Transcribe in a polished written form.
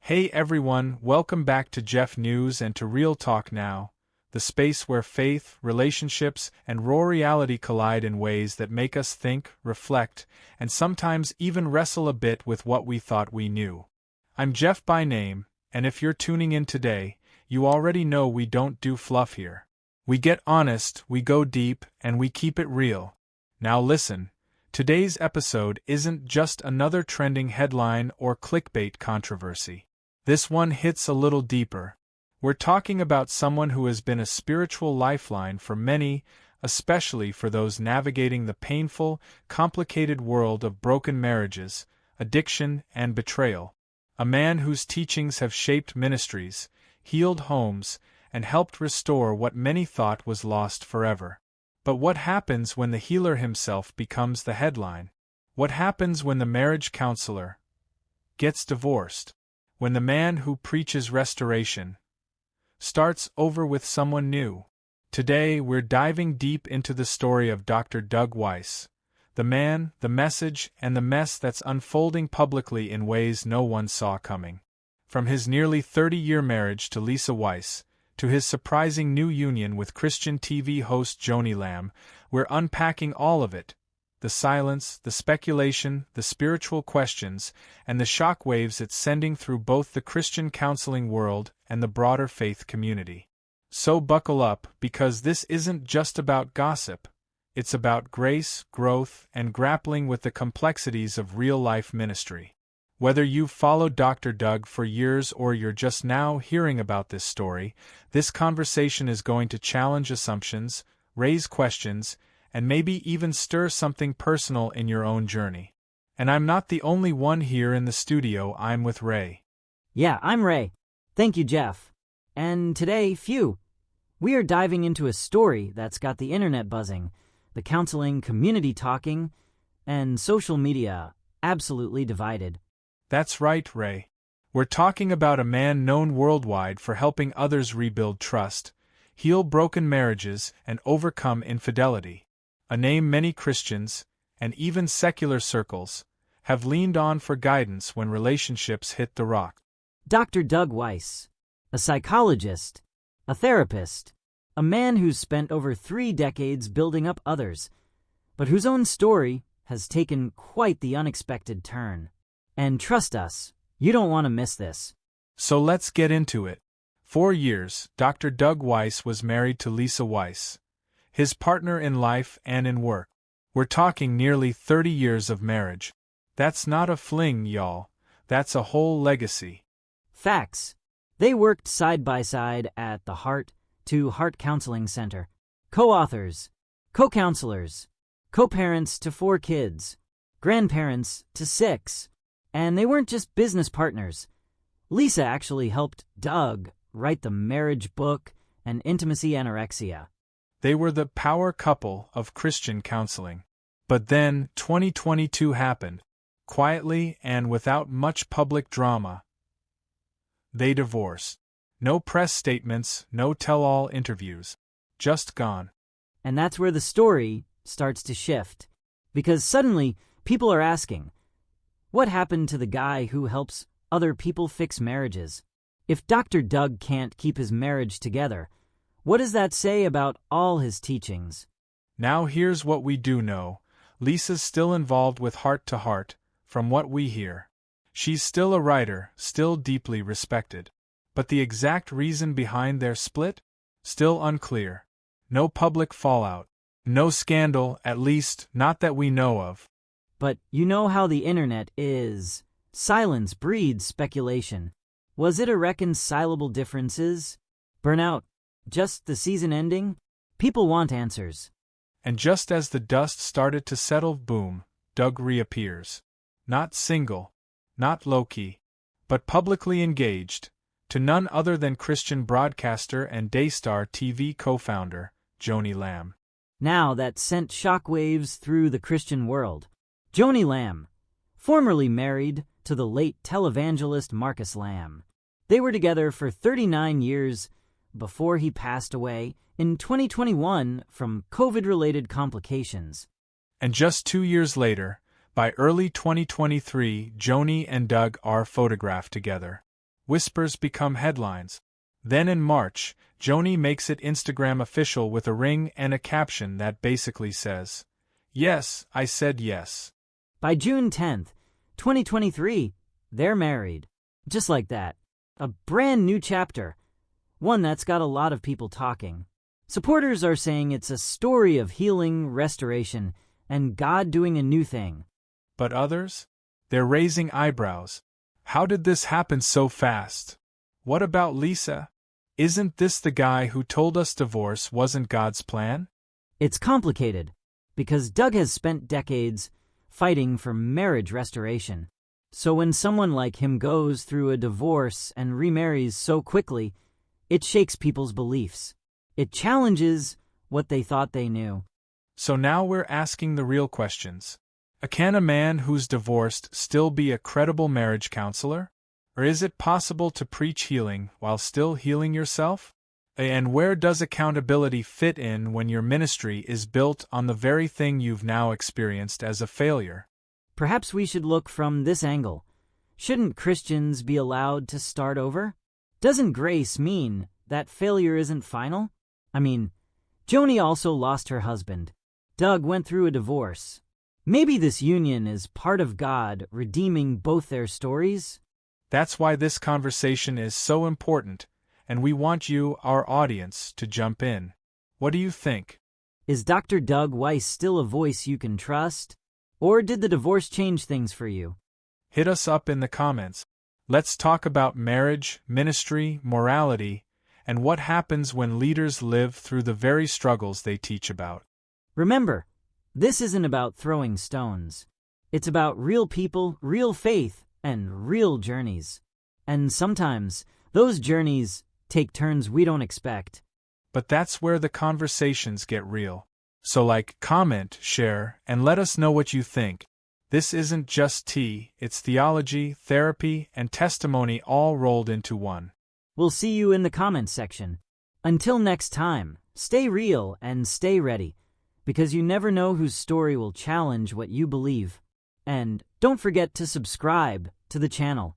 Hey everyone, welcome back to Jeff News and to Real Talk Now, the space where faith, relationships, and raw reality collide in ways that make us think, reflect, and sometimes even wrestle a bit with what we thought we knew. I'm Jeff by name, and if you're tuning in today, you already know we don't do fluff here. We get honest, we go deep, and we keep it real. Now listen, today's episode isn't just another trending headline or clickbait controversy. This one hits a little deeper. We're talking about someone who has been a spiritual lifeline for many, especially for those navigating the painful, complicated world of broken marriages, addiction, and betrayal. A man whose teachings have shaped ministries, healed homes, and helped restore what many thought was lost forever. But what happens when the healer himself becomes the headline? What happens when the marriage counselor gets divorced? When the man who preaches restoration starts over with someone new? Today we're diving deep into the story of Dr. Doug Weiss, the man, the message, and the mess that's unfolding publicly in ways no one saw coming. From his nearly 30-year marriage to Lisa Weiss, to his surprising new union with Christian TV host Joni Lamb, we're unpacking all of it. The silence, the speculation, the spiritual questions, and the shockwaves it's sending through both the Christian counseling world and the broader faith community. So buckle up, because this isn't just about gossip. It's about grace, growth, and grappling with the complexities of real-life ministry. Whether you've followed Dr. Doug for years or you're just now hearing about this story, this conversation is going to challenge assumptions, raise questions, and maybe even stir something personal in your own journey. And I'm not the only one here in the studio. I'm with Ray. Yeah, I'm Ray. Thank you, Jeff. And today, we are diving into a story that's got the internet buzzing, the counseling community talking, and social media absolutely divided. That's right, Ray. We're talking about a man known worldwide for helping others rebuild trust, heal broken marriages, and overcome infidelity. A name many Christians, and even secular circles, have leaned on for guidance when relationships hit the rock. Dr. Doug Weiss, a psychologist, a therapist, a man who's spent over 3 decades building up others, but whose own story has taken quite the unexpected turn. And trust us, you don't want to miss this. So let's get into it. 4 years, Dr. Doug Weiss was married to Lisa Weiss, his partner in life and in work. We're talking nearly 30 years of marriage. That's not a fling, y'all. That's a whole legacy. Facts. They worked side by side at the Heart to Heart Counseling Center. Co-authors, co-counselors, co-parents to 4 kids, grandparents to 6. And they weren't just business partners. Lisa actually helped Doug write the marriage book and Intimacy Anorexia. They were the power couple of Christian counseling. But then 2022 happened. Quietly and without much public drama, they divorced. No press statements, no tell-all interviews. Just gone. And that's where the story starts to shift. Because suddenly, people are asking, what happened to the guy who helps other people fix marriages? If Dr. Doug can't keep his marriage together, what does that say about all his teachings? Now here's what we do know. Lisa's still involved with Heart to Heart, from what we hear. She's still a writer, still deeply respected. But the exact reason behind their split? Still unclear. No public fallout. No scandal, at least not that we know of. But you know how the internet is. Silence breeds speculation. Was it irreconcilable differences? Burnout? Just the season ending? People want answers. And just as the dust started to settle, boom, Doug reappears. Not single, not low-key, but publicly engaged, to none other than Christian broadcaster and Daystar TV co-founder, Joni Lamb. Now that sent shockwaves through the Christian world. Joni Lamb, formerly married to the late televangelist Marcus Lamb. They were together for 39 years before he passed away in 2021 from COVID-related complications. And just 2 years later, by early 2023, Joni and Doug are photographed together. Whispers become headlines. Then in March, Joni makes it Instagram official with a ring and a caption that basically says, "Yes, I said yes." By June 10th, 2023, they're married. Just like that. A brand new chapter. One that's got a lot of people talking. Supporters are saying it's a story of healing, restoration, and God doing a new thing. But others? They're raising eyebrows. How did this happen so fast? What about Lisa? Isn't this the guy who told us divorce wasn't God's plan? It's complicated, because Doug has spent decades fighting for marriage restoration. So when someone like him goes through a divorce and remarries so quickly, it shakes people's beliefs. It challenges what they thought they knew. So now we're asking the real questions. Can a man who's divorced still be a credible marriage counselor? Or is it possible to preach healing while still healing yourself? And where does accountability fit in when your ministry is built on the very thing you've now experienced as a failure? Perhaps we should look from this angle. Shouldn't Christians be allowed to start over? Doesn't grace mean that failure isn't final? I mean, Joni also lost her husband. Doug went through a divorce. Maybe this union is part of God redeeming both their stories? That's why this conversation is so important, and we want you, our audience, to jump in. What do you think? Is Dr. Doug Weiss still a voice you can trust? Or did the divorce change things for you? Hit us up in the comments. Let's talk about marriage, ministry, morality, and what happens when leaders live through the very struggles they teach about. Remember, this isn't about throwing stones. It's about real people, real faith, and real journeys. And sometimes, those journeys take turns we don't expect. But that's where the conversations get real. So like, comment, share, and let us know what you think. This isn't just tea, it's theology, therapy, and testimony all rolled into one. We'll see you in the comments section. Until next time, stay real and stay ready, because you never know whose story will challenge what you believe. And don't forget to subscribe to the channel.